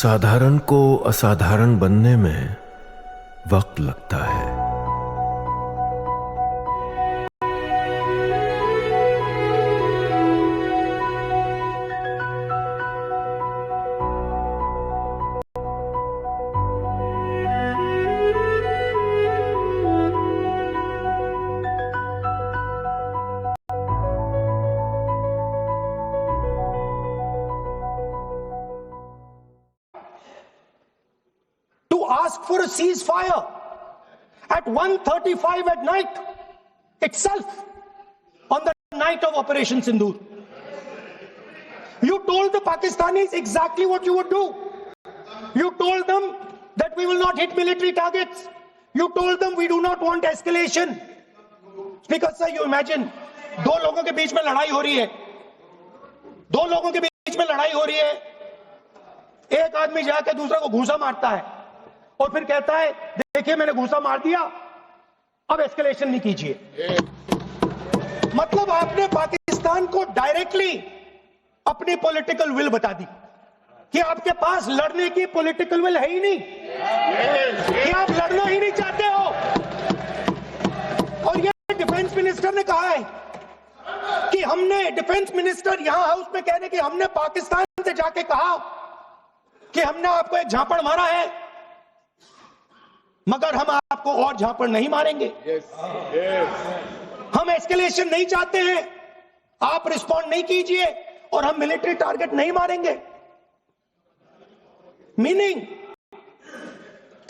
साधारण को असाधारण बनने में वक्त लगता है। To ask for a ceasefire at 1:35 at night itself, on the night of Operation Sindoor. You told the Pakistanis exactly what you would do. You told them that we will not hit military targets. You told them we do not want escalation. Speaker sir, you imagine, दो लोगों के बीच में लड़ाई हो रही है, दो लोगों के बीच में लड़ाई हो रही है, एक आदमी जाके दूसरे को घूंसा मारता है और फिर कहता है देखिए मैंने घूंसा मार दिया, अब एस्केलेशन नहीं कीजिए। मतलब आपने पाकिस्तान को डायरेक्टली अपनी पॉलिटिकल विल बता दी कि आपके पास लड़ने की पॉलिटिकल विल है ही नहीं, कि आप लड़ना ही नहीं चाहते हो। और ये डिफेंस मिनिस्टर ने कहा है कि हमने, डिफेंस मिनिस्टर यहां हाउस में कहने कि हमने पाकिस्तान से जाके कहा कि हमने आपको एक झापड़ मारा है मगर हम आपको और झापड़ नहीं मारेंगे। हम एस्केलेशन नहीं चाहते हैं, आप रिस्पॉन्ड नहीं कीजिए और हम मिलिट्री टारगेट नहीं मारेंगे। Meaning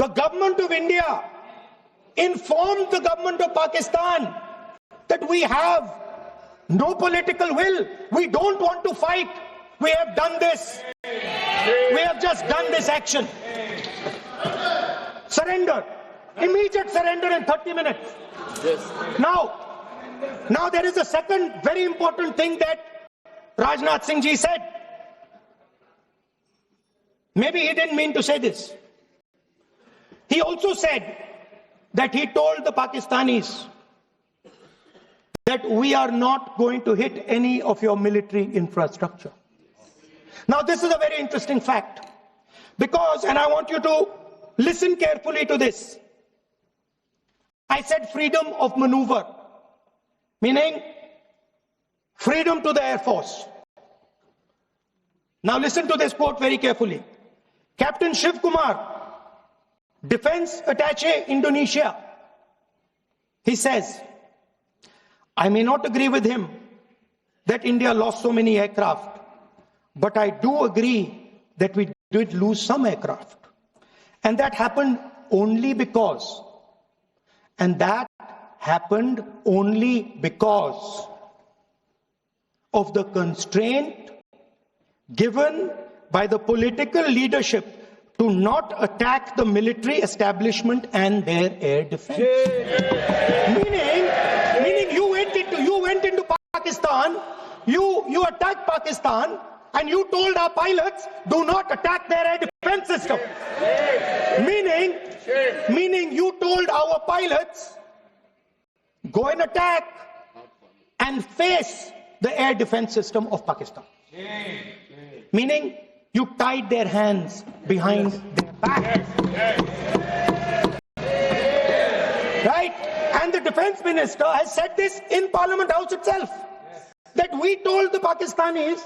the government of India informed the government of Pakistan that we have no political will, we don't want to fight, we have done this, we have just done this action. Surrender, immediate surrender in 30 minutes. Yes. Now there is a second very important thing that Rajnath Singh ji said. Maybe he didn't mean to say this. He also said that he told the Pakistanis that we are not going to hit any of your military infrastructure. Now this is a very interesting fact because, and I want you to listen carefully to this. I said freedom of maneuver, meaning freedom to the Air Force. Now listen to this quote very carefully. Captain Shiv Kumar, Defense Attaché Indonesia, he says, I may not agree with him that India lost so many aircraft, but I do agree that we did lose some aircraft. And that happened only because, of the constraint given by the political leadership to not attack the military establishment and their air defense. Meaning you went into Pakistan, you attacked Pakistan, and you told our pilots, do not attack their air defense system. Meaning you told our pilots, go and attack and face the air defense system of Pakistan. Meaning you tied their hands behind their back. Right? And the defense minister has said this in Parliament House itself. That we told the Pakistanis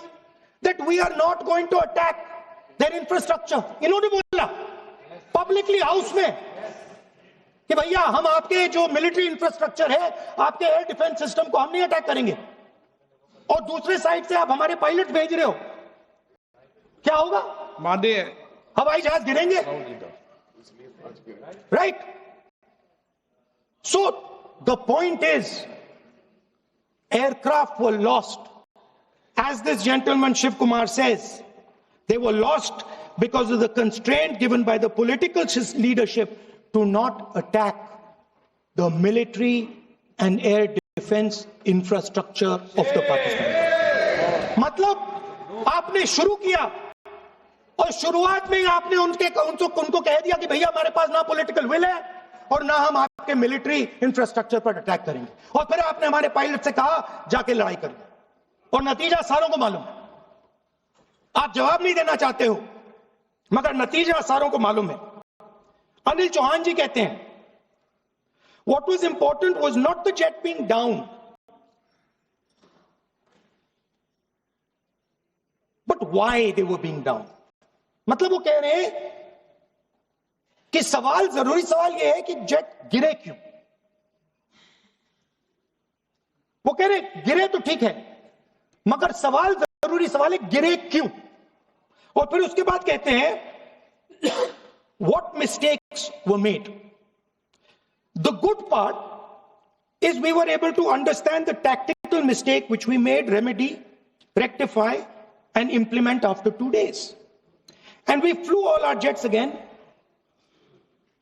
that we are not going to attack their infrastructure. इन्होंने बोला publicly house में कि भैया हम आपके जो military infrastructure है, आपके air defense system को हम नहीं अटैक करेंगे। और दूसरे साइड से आप हमारे पायलट भेज रहे हो, क्या होगा? मादे हवाई जहाज गिरेंगे, right? So the point is, aircraft were lost. As this gentleman Shiv Kumar says, they were lost because of the constraint given by the political leadership to not attack the military and air defense infrastructure of the Pakistan. मतलब आपने शुरू किया और शुरुआत में ही आपने उनको कह दिया कि भैया हमारे पास ना पॉलिटिकल विल है और ना हम आपके मिलिट्री इंफ्रास्ट्रक्चर पर अटैक करेंगे, और फिर आपने हमारे पायलट से कहा जाके लड़ाई करिए, और नतीजा सारों को मालूम है। आप जवाब नहीं देना चाहते हो मगर नतीजा सारों को मालूम है। अनिल चौहान जी कहते हैं, what was important was not the jet being down, but why they were being down. मतलब वो कह रहे हैं कि जरूरी सवाल यह है कि जेट गिरे क्यों। वो कह रहे गिरे तो ठीक है, मगर जरूरी सवाल है गिरे क्यों। और फिर उसके बाद कहते हैं what mistakes were made. The good part is we were able to understand the tactical mistake which we made, remedy, rectify and implement after 2 days. And we flew all our jets again,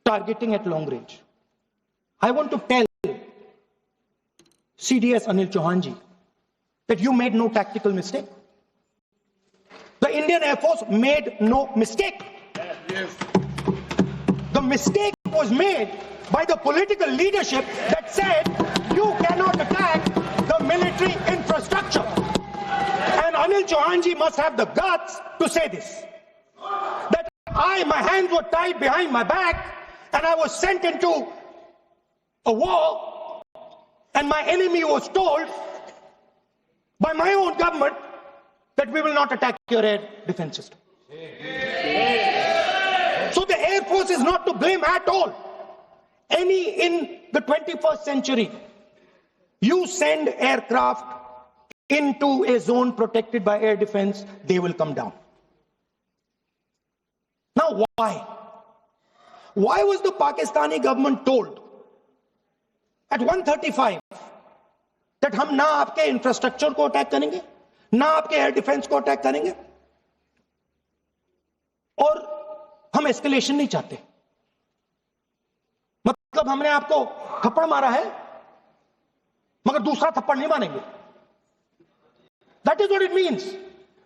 targeting at long range. I want to tell CDS Anil Chauhan ji that you made no tactical mistake. The Indian Air Force made no mistake. Yes. The mistake was made by the political leadership that said you cannot attack the military infrastructure. And Anil Chauhan ji must have the guts to say this. That my hands were tied behind my back and I was sent into a war and my enemy was told by my own government that we will not attack your air defense system. So the Air Force is not to blame at all. In the 21st century, you send aircraft into a zone protected by air defense, they will come down. Now why? Why was the Pakistani government told at 1:35 that हम ना आपके infrastructure को attack करेंगे, ना आपके air defence को attack करेंगे और हम एस्केलेशन नहीं चाहते? मतलब हमने आपको थप्पड़ मारा है मगर दूसरा थप्पड़ नहीं मानेंगे. That is what it means.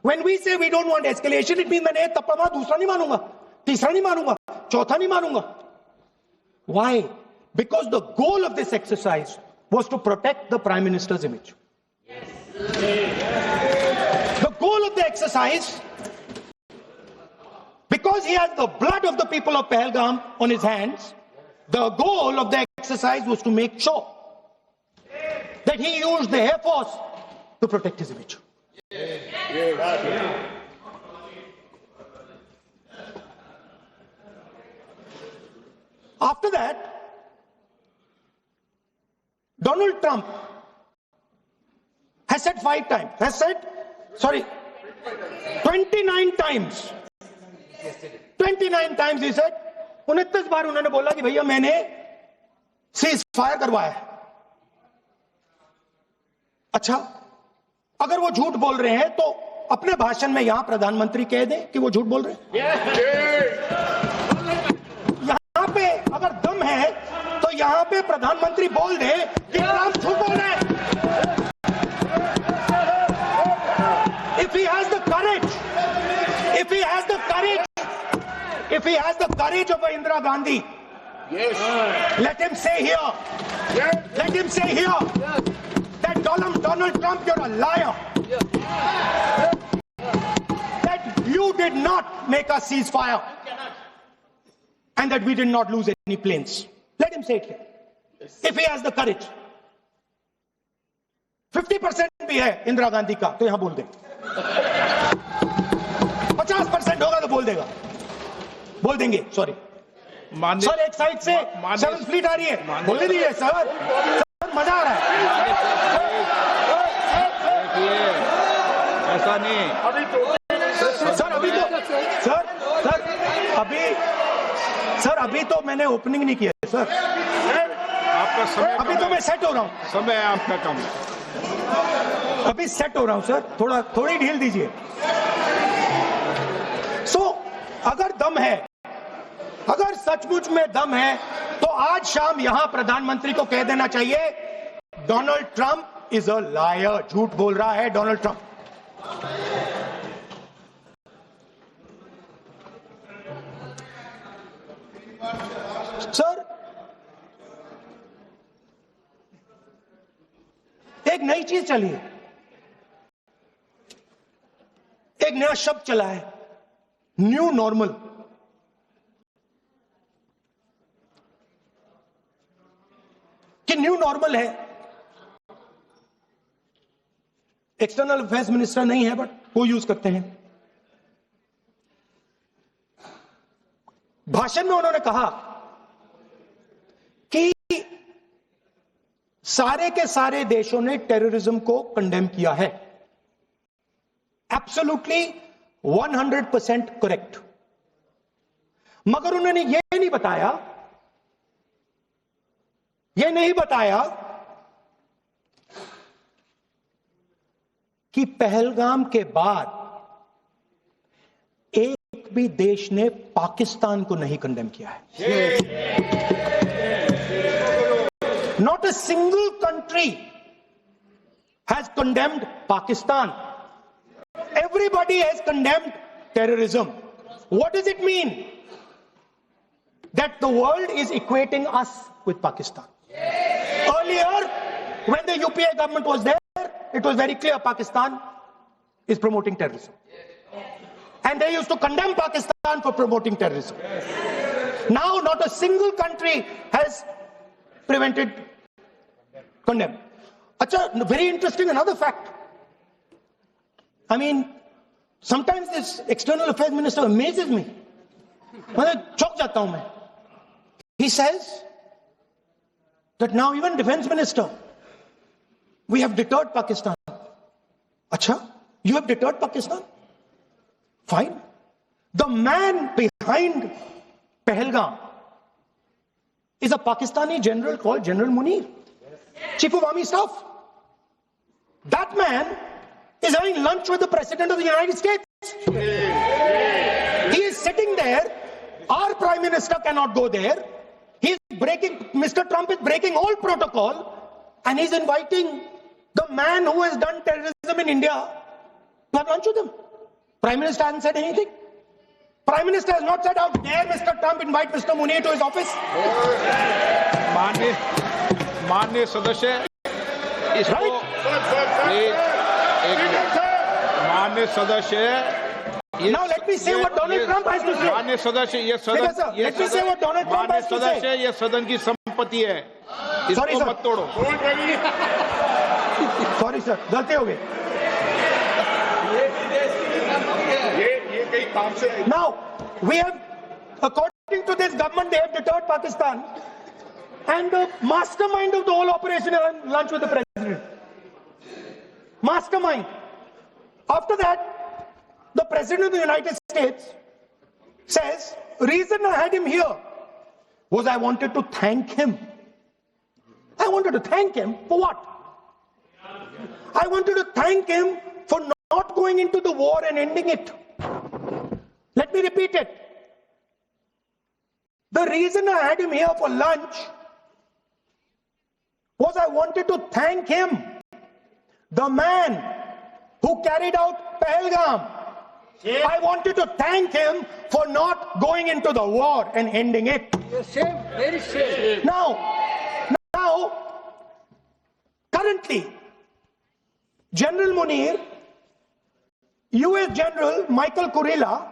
When we say we don't want escalation, it means मैंने एक थप्पड़ मारा, दूसरा नहीं मानूंगा, तीसरा नहीं मानूंगा, चौथा नहीं मानूंगा. Why? Because the goal of this exercise was to protect the Prime Minister's image. The goal of the exercise, because he has the blood of the people of Pahalgam on his hands, the goal of the exercise was to make sure that he used the Air Force to protect his image. After that, Donald Trump has said 29 times. 29 times he said, 29 बार उन्होंने बोला कि भैया मैंने cease fire करवाया है. अच्छा, अगर वो झूठ बोल रहे हैं तो अपने भाषण में यहां प्रधानमंत्री कह दें कि वो झूठ बोल रहे हैं. यहां पे अगर दम है तो यहां पे प्रधानमंत्री बोल दे कि ट्रंप झूठ बोल रहे हैं. If he has the courage, if he has the courage of Indira Gandhi, let him say here, that Donald Trump, you're a liar. That you did not make a ceasefire and that we did not lose any planes. Let him say it here. If he has the courage. 50% भी है इंदिरा गांधी का तो यहां बोल दे. 50% होगा तो बोल देंगे. सॉरी सर, एक साइड से 7th फ्लीट आ रही है, बोलने दीजिए सर, मजा आ रहा है. ऐसा नहीं सर अभी तो मैंने ओपनिंग नहीं किया है सर. आपका समय अभी तो मैं सेट हो रहा हूं. समय आपका कम है. अभी सेट हो रहा हूं सर, थोड़ी ढील दीजिए. अगर दम है, अगर सचमुच में दम है तो आज शाम यहां प्रधानमंत्री को कह देना चाहिए Donald Trump is a liar. झूठ बोल रहा है डोनाल्ड ट्रंप. सर, एक नई चीज चली है, एक नया शब्द चला है, न्यू नॉर्मल. कि न्यू नॉर्मल है। एक्सटर्नल अफेयर्स मिनिस्टर नहीं है, बट वो यूज करते हैं। भाषण में उन्होंने कहा कि सारे के सारे देशों ने टेररिज्म को कंडेम किया है। Absolutely 100% correct. मगर उन्होंने यह नहीं बताया कि पहलगाम के बाद एक भी देश ने पाकिस्तान को नहीं कंडेम किया है। Not a single country has condemned Pakistan. Everybody has condemned terrorism. What does it mean? That the world is equating us with Pakistan. Earlier, when the UPA government was there, it was very clear Pakistan is promoting terrorism. And they used to condemn Pakistan for promoting terrorism. Now, not a single country has prevented condemn. Acha, very interesting, another fact. I mean, sometimes this external affairs minister amazes me. मैं चौंक जाता हूं मैं. He says that now even defense minister, we have deterred Pakistan. Acha, you have deterred Pakistan? Fine. The man behind Pahalgam is a Pakistani general called General Munir, Chief of Army Staff. That man is having lunch with the President of the United States. He is sitting there. Our Prime Minister cannot go there. Mr. Trump is breaking all protocol, and he's inviting the man who has done terrorism in India to have lunch with him. Prime Minister hasn't said anything. Prime Minister has not said, how dare Mr. Trump invite Mr. Munir to his office. माननीय सदस्य, इसको माननीय सदस्य, now let me say what Donald Trump has to say. माननीय सदस्य, ये सदन की संपत्ति है, इसको मत तोड़ो। सॉरी सर, गलती हो गई। ये कई काम से। Now we have, according to this government, they have deterred Pakistan, and the mastermind of the whole operation had lunch with the president. Mastermind. After that, the President of the United States says, reason I had him here was I wanted to thank him. I wanted to thank him for what? I wanted to thank him for not going into the war and ending it. Let me repeat it. The reason I had him here for lunch was I wanted to thank him, the man who carried out Pahalgam. I wanted to thank him for not going into the war and ending it. Same, very same. Now, currently, General Munir, US General Michael Kurilla